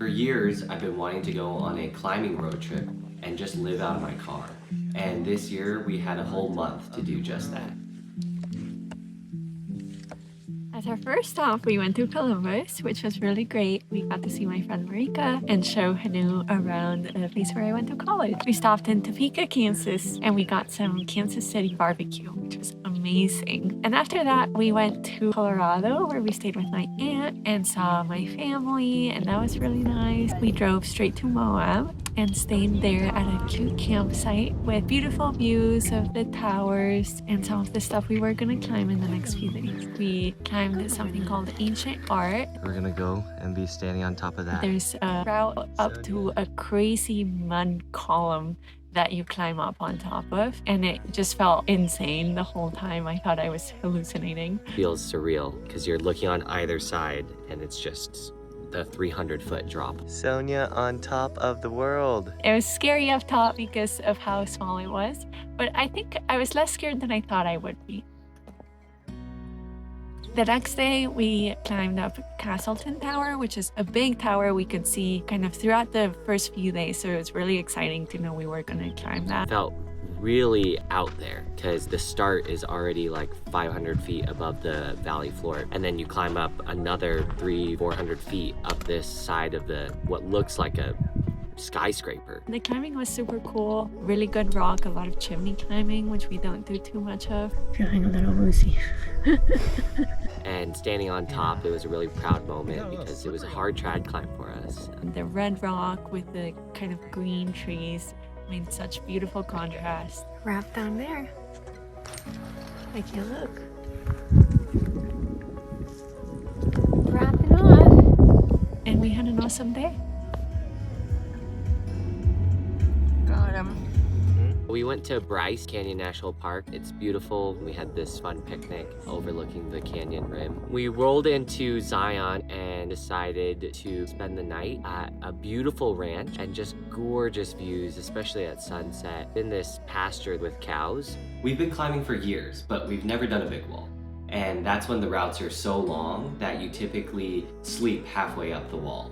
For years, I've been wanting to go on a climbing road trip and just live out of my car. And this year, we had a whole month to do just that. As our first stop, we went to Columbus, which was really great. We got to see my friend Marika and show Hanu around the place where I went to college. We stopped in Topeka, Kansas, and we got some Kansas City barbecue, which was amazing. And after that, we went to Colorado, where we stayed with my aunt and saw my family, and that was really nice. We drove straight to Moab and stayed there at a cute campsite with beautiful views of the towers and some of the stuff we were gonna climb in the next few days. We climbed something called Ancient Art. We're gonna go and be standing on top of that. There's a route up to a crazy mud column that you climb up on top of, and it just felt insane the whole time. I thought I was hallucinating. Feels surreal because you're looking on either side and it's just the 300-foot drop. Sonia on top of the world. It was scary up top because of how small it was, but I think I was less scared than I thought I would be. The next day, we climbed up Castleton Tower, which is a big tower we could see kind of throughout the first few days, so it was really exciting to know we were going to climb that. Felt really out there because the start is already like 500 feet above the valley floor, and then you climb up another 300-400 feet up this side of the what looks like a skyscraper. The climbing was super cool, really good rock, a lot of chimney climbing, which we don't do too much of. Feeling a little woozy. And standing on top, it was a really proud moment because it was a hard trad climb for us. The red rock with the kind of green trees made such beautiful contrast. Wrap down there. I can't look. Wrapping on. And we had an awesome day. Got him. We went to Bryce Canyon National Park. It's beautiful. We had this fun picnic overlooking the canyon rim. We rolled into Zion and decided to spend the night at a beautiful ranch and just gorgeous views, especially at sunset, in this pasture with cows. We've been climbing for years, but we've never done a big wall. And that's when the routes are so long that you typically sleep halfway up the wall.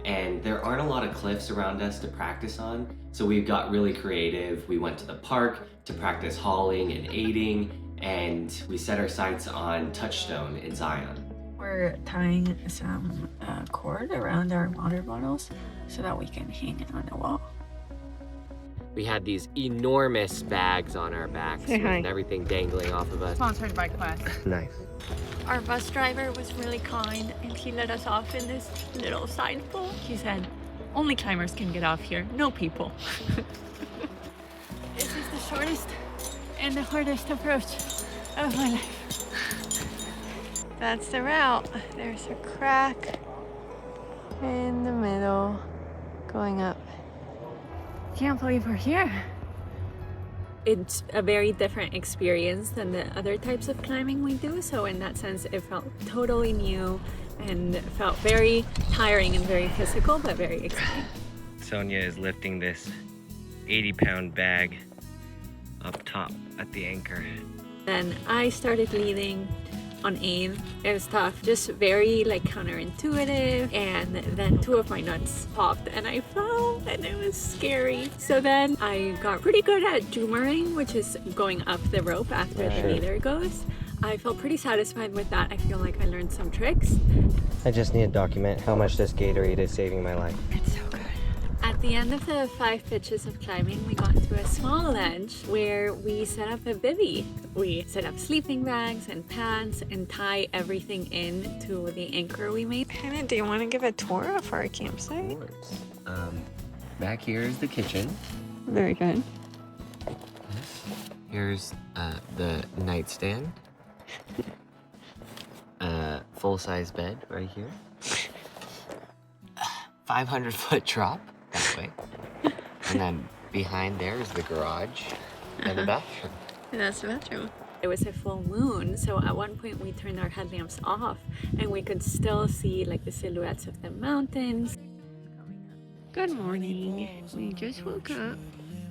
And there aren't a lot of cliffs around us to practice on, so we've got really creative. We went to the park to practice hauling and aiding, and we set our sights on Touchstone in Zion. We're tying some cord around our water bottles so that we can hang it on the wall. We had these enormous bags on our backs and everything dangling off of us. Sponsored by Quest. Nice. Our bus driver was really kind and he let us off in this little side pool. He said, only climbers can get off here, no people. This is the shortest and the hardest approach of my life. That's the route. There's a crack in the middle going up. Can't believe we're here. It's a very different experience than the other types of climbing we do, so in that sense it felt totally new and felt very tiring and very physical, but very exciting. Sonia is lifting this 80-pound bag up top at the anchor. Then I started leading on aim. It was tough, just very like counterintuitive, and then two of my nuts popped and I fell and it was scary. So then I got pretty good at Joomering, which is going up the rope after the leader goes. I felt pretty satisfied with that. I feel like I learned some tricks. I just need to document how much this Gatorade is saving my life. It's so good. At the end of the 5 pitches of climbing, we got to a small ledge where we set up a bivvy. We set up sleeping bags and pants and tie everything in to the anchor we made. Hannah, do you want to give a tour of our campsite? Of course. Back here is the kitchen. Very good. Here's the nightstand. Full-size bed right here. 500-foot drop that way. And then behind there is the garage and the bathroom. And that's the bathroom. It was a full moon, so at one point we turned our headlamps off and we could still see like the silhouettes of the mountains. Good morning. We just woke up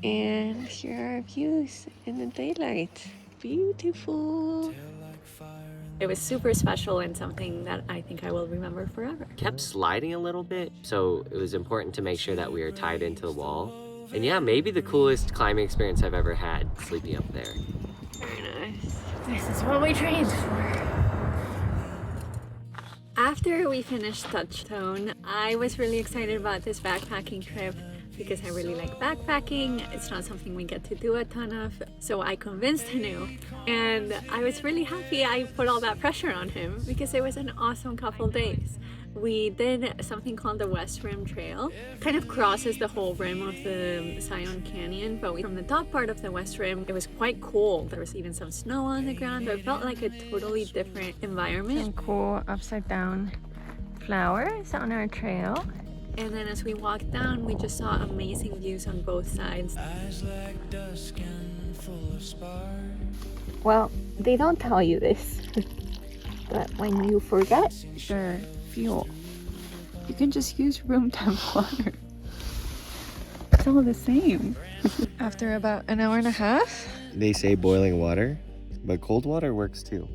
and here are our views in the daylight. Beautiful. It was super special and something that I think I will remember forever. Kept sliding a little bit, so it was important to make sure that we were tied into the wall. And yeah, maybe the coolest climbing experience I've ever had, sleeping up there. Very nice. This is what we trained for. After we finished Touchstone, I was really excited about this backpacking trip because I really like backpacking. It's not something we get to do a ton of. So I convinced Hanu, and I was really happy I put all that pressure on him because it was an awesome couple days. We did something called the West Rim Trail. Kind of crosses the whole rim of the Zion Canyon, but from the top part of the West Rim, it was quite cold. There was even some snow on the ground. It felt like a totally different environment. Some cool upside down flowers on our trail. And then as we walked down, we just saw amazing views on both sides. Well, they don't tell you this, but when you forget your fuel, you can just use room temp water. It's all the same. After about an hour and a half, They say boiling water, but cold water works too.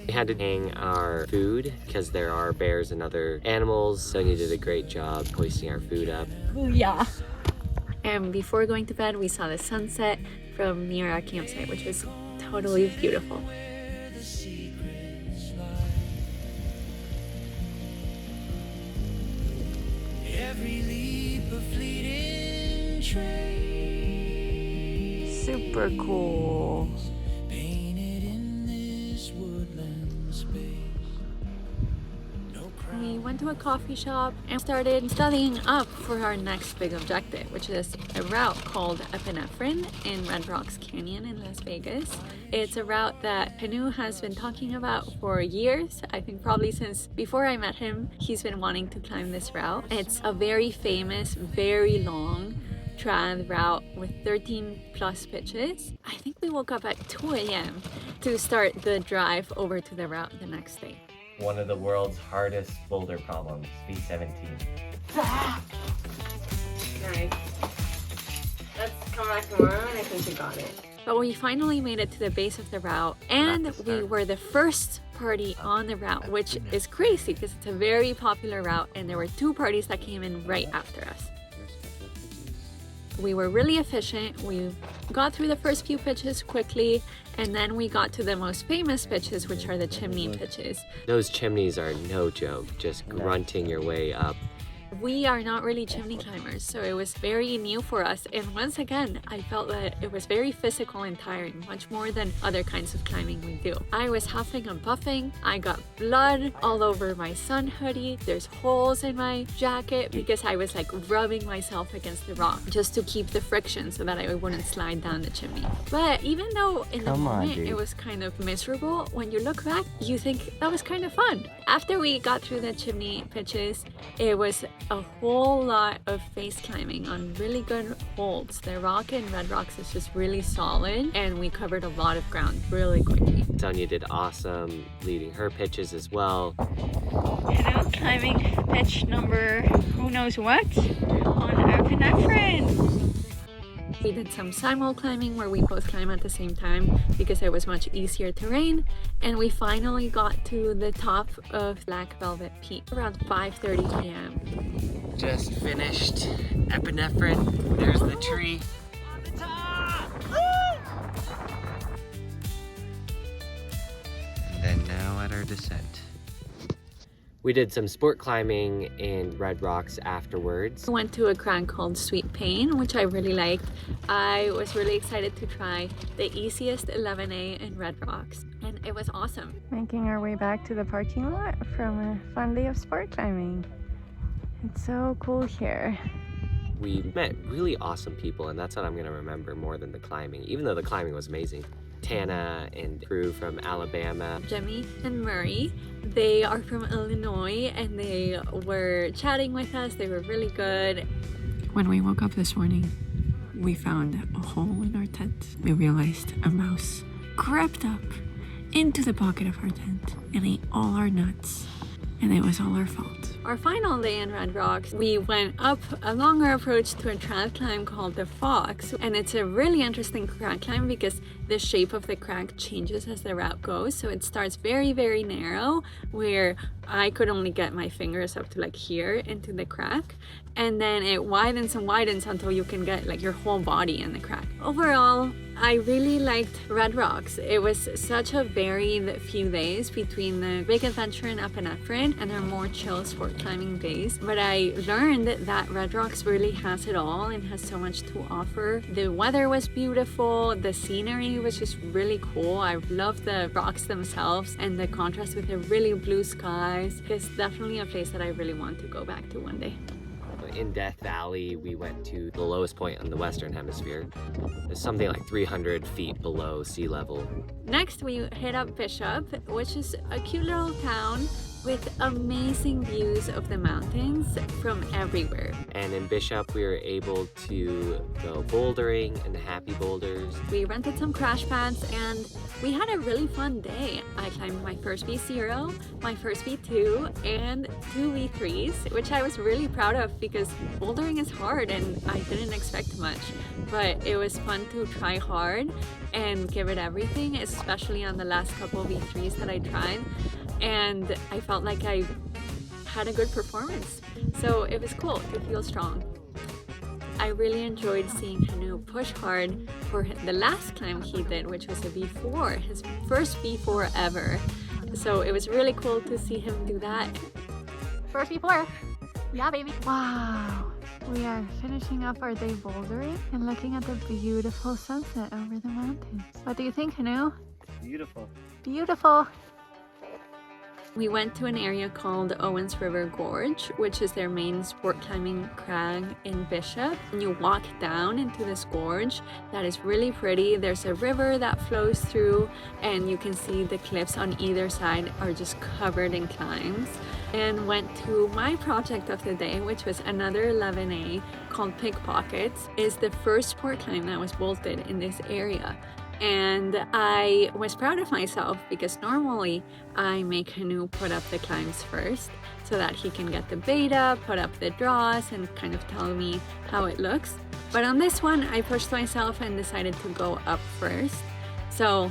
We had to hang our food because there are bears and other animals. Sonia did a great job hoisting our food up. Yeah. And before going to bed, we saw the sunset from near our campsite, which was totally beautiful. Super cool. We went to a coffee shop and started studying up for our next big objective, which is a route called Epinephrine in Red Rocks Canyon in Las Vegas. It's a route that Hanu has been talking about for years. I think probably since before I met him, he's been wanting to climb this route. It's a very famous, very long trad route with 13 plus pitches. I think we woke up at 2 a.m. to start the drive over to the route the next day. One of the world's hardest boulder problems, V17. nice. Let's come back tomorrow and I think we got it. But we finally made it to the base of the route, and we were the first party on the route, which is crazy because it's a very popular route and there were 2 parties that came in right after us. We were really efficient. We got through the first few pitches quickly, and then we got to the most famous pitches, which are the chimney pitches. Those chimneys are no joke, just grunting your way up. We are not really chimney climbers, so it was very new for us. And once again, I felt that it was very physical and tiring, much more than other kinds of climbing we do. I was huffing and puffing. I got blood all over my sun hoodie. There's holes in my jacket because I was like rubbing myself against the rock just to keep the friction so that I wouldn't slide down the chimney. But even though in the moment it was kind of miserable, when you look back, you think that was kind of fun. After we got through the chimney pitches, it was a whole lot of face climbing on really good holds. The rock in Red Rocks is just really solid, and we covered a lot of ground really quickly. Sonia did awesome leading her pitches as well. Hello, climbing pitch number who knows what on epinephrine. We did some simul climbing where we both climb at the same time because it was much easier terrain, and we finally got to the top of Black Velvet Peak around 5:30 p.m. Just finished epinephrine. There's the tree. On the top! And then now at our descent. We did some sport climbing in Red Rocks afterwards. We went to a crag called Sweet Pain, which I really liked. I was really excited to try the easiest 11A in Red Rocks, and it was awesome. Making our way back to the parking lot from a fun day of sport climbing. It's so cool here. We met really awesome people, and that's what I'm gonna remember more than the climbing, even though the climbing was amazing. Tana and crew from Alabama. Jimmy and Murray, they are from Illinois, and they were chatting with us. They were really good. When we woke up this morning, we found a hole in our tent. We realized a mouse crept up into the pocket of our tent and ate all our nuts. and it was all our fault. Our final day in Red Rocks, we went up a longer approach to a trad climb called the Fox, and it's a really interesting crag climb because the shape of the crag changes as the route goes. So it starts very, very narrow, where I could only get my fingers up to like here into the crack, and then it widens and widens until you can get like your whole body in the crack. Overall, I really liked Red Rocks. It was such a varied few days between the big adventure in epinephrine and our more chill sport climbing days. But I learned that Red Rocks really has it all and has so much to offer. The weather was beautiful, the scenery was just really cool. I loved the rocks themselves and the contrast with the really blue skies. It's definitely a place that I really want to go back to one day. In Death Valley, we went to the lowest point in the Western Hemisphere. It's something like 300 feet below sea level. Next, we hit up Bishop, which is a cute little town with amazing views of the mountains from everywhere. And in Bishop, we were able to go bouldering in the Happy Boulders. We rented some crash pads and we had a really fun day. I climbed my first V0, my first V2, and 2 V3s, which I was really proud of because bouldering is hard and I didn't expect much. But it was fun to try hard and give it everything, especially on the last couple of V3s that I tried. And I felt like I had a good performance. So it was cool to feel strong. I really enjoyed seeing Hanu push hard for the last climb he did, which was a V4, his first V4 ever. So it was really cool to see him do that. First V4. Yeah, baby. Wow. We are finishing up our day bouldering and looking at the beautiful sunset over the mountains. What do you think, Hanu? Beautiful. Beautiful. We went to an area called Owens River Gorge, which is their main sport climbing crag in Bishop. And you walk down into this gorge that is really pretty. There's a river that flows through and you can see the cliffs on either side are just covered in climbs. And went to my project of the day, which was another 11A called Pickpockets. It's the first sport climb that was bolted in this area. And I was proud of myself because normally I make Hanu put up the climbs first so that he can get the beta, put up the draws, and kind of tell me how it looks. But on this one, I pushed myself and decided to go up first. So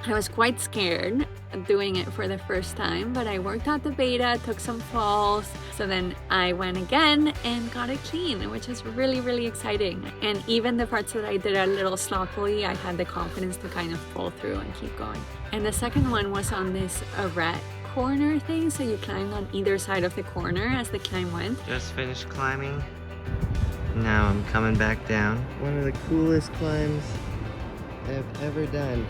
I was quite scared doing it for the first time, but I worked out the beta, took some falls, so then I went again and got it clean, which is really, really exciting. And even the parts that I did a little sloppily, I had the confidence to kind of pull through and keep going. And the second one was on this arete corner thing, so you climbed on either side of the corner as the climb went. Just finished climbing. Now I'm coming back down. One of the coolest climbs I've ever done.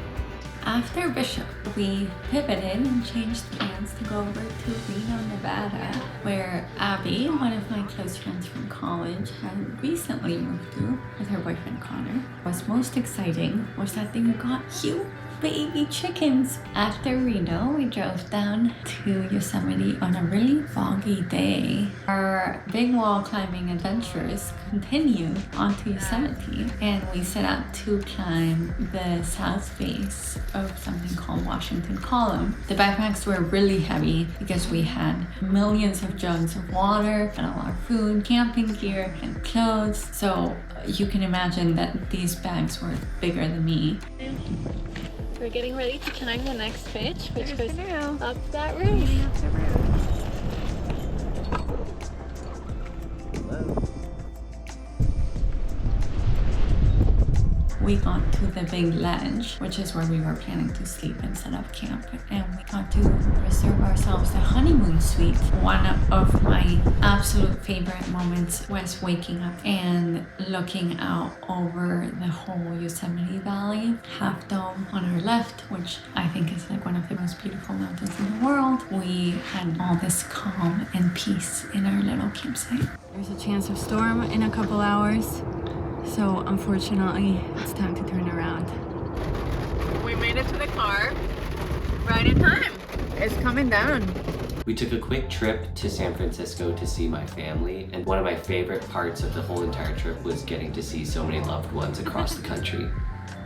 After Bishop, we pivoted and changed plans to go over to Reno, Nevada, where Abby, one of my close friends from college, had recently moved to with her boyfriend Connor. What's most exciting was that they got cute baby chickens. After Reno, we drove down to Yosemite on a really foggy day. Our big wall climbing adventures continue onto Yosemite, and we set out to climb the south face of something called Washington Column. The backpacks were really heavy because we had millions of jugs of water and all our food, camping gear, and clothes. So you can imagine that these bags were bigger than me. We're getting ready to climb the next pitch, which goes up that road. We got to the big ledge, which is where we were planning to sleep and set up camp, and we got to reserve ourselves the honeymoon suite. One of my absolute favorite moments was waking up and looking out over the whole Yosemite Valley, Half Dome on our left, which I think is like one of the most beautiful mountains in the world. We had all this calm and peace in our little campsite. There's a chance of storm in a couple hours. So unfortunately, it's time to turn around. We made it to the car right in time. It's coming down. We took a quick trip to San Francisco to see my family, and one of my favorite parts of the whole entire trip was getting to see so many loved ones across the country.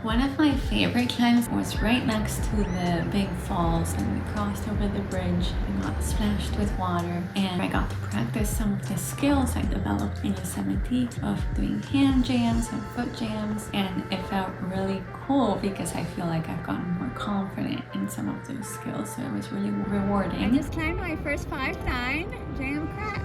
One of my favorite climbs was right next to the big falls, and we crossed over the bridge and got splashed with water, and I got to practice some of the skills I developed in Yosemite of doing hand jams and foot jams, and it felt really cool because I feel like I've gotten more confident in some of those skills, so it was really rewarding. I just climbed my first 5'9" jam crack.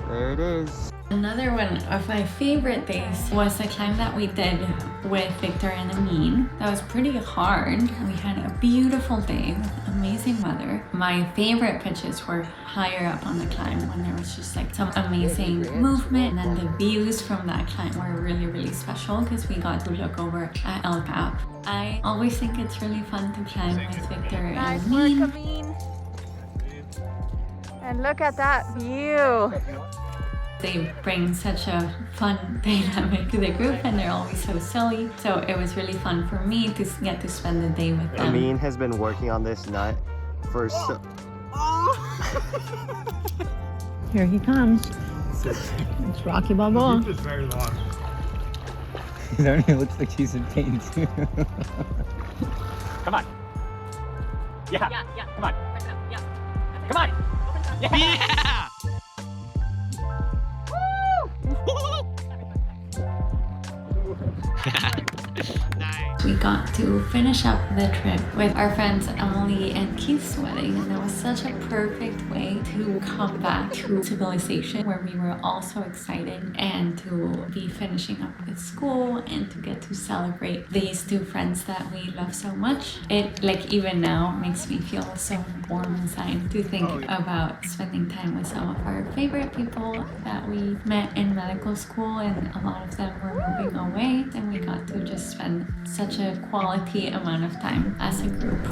There it is. Another one of my favorite days was the climb that we did with Victor and Amin. That was pretty hard. We had a beautiful day with amazing weather. My favorite pitches were higher up on the climb when there was just like some amazing movement, and then the views from that climb were really, really special because we got to look over at El Cap. I always think it's really fun to climb with Victor and Amin. Amin. And look at that view. They bring such a fun dynamic to the group, and they're always so silly. So it was really fun for me to get to spend the day with them. Amin has been working on this nut for so... Here he comes. It's Rocky Balboa. It's very long. It already looks like he's in pain too. Come on. Yeah. Come on. Come on. Yeah. We got to finish up the trip with our friends Emily and Keith's wedding, and that was such a perfect way to come back to civilization, where we were all so excited, and to be finishing up with school and to get to celebrate these two friends that we love so much. It, like, even now makes me feel so warm inside to think about spending time with some of our favorite people that we met in medical school, and a lot of them were moving away, and we got to just spend such a quality amount of time as a group.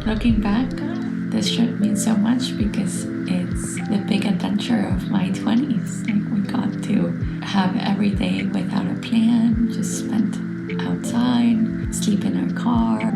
Looking back, this trip means so much because it's the big adventure of my 20s. Like, we got to have every day without a plan, just spent outside, sleep in our car,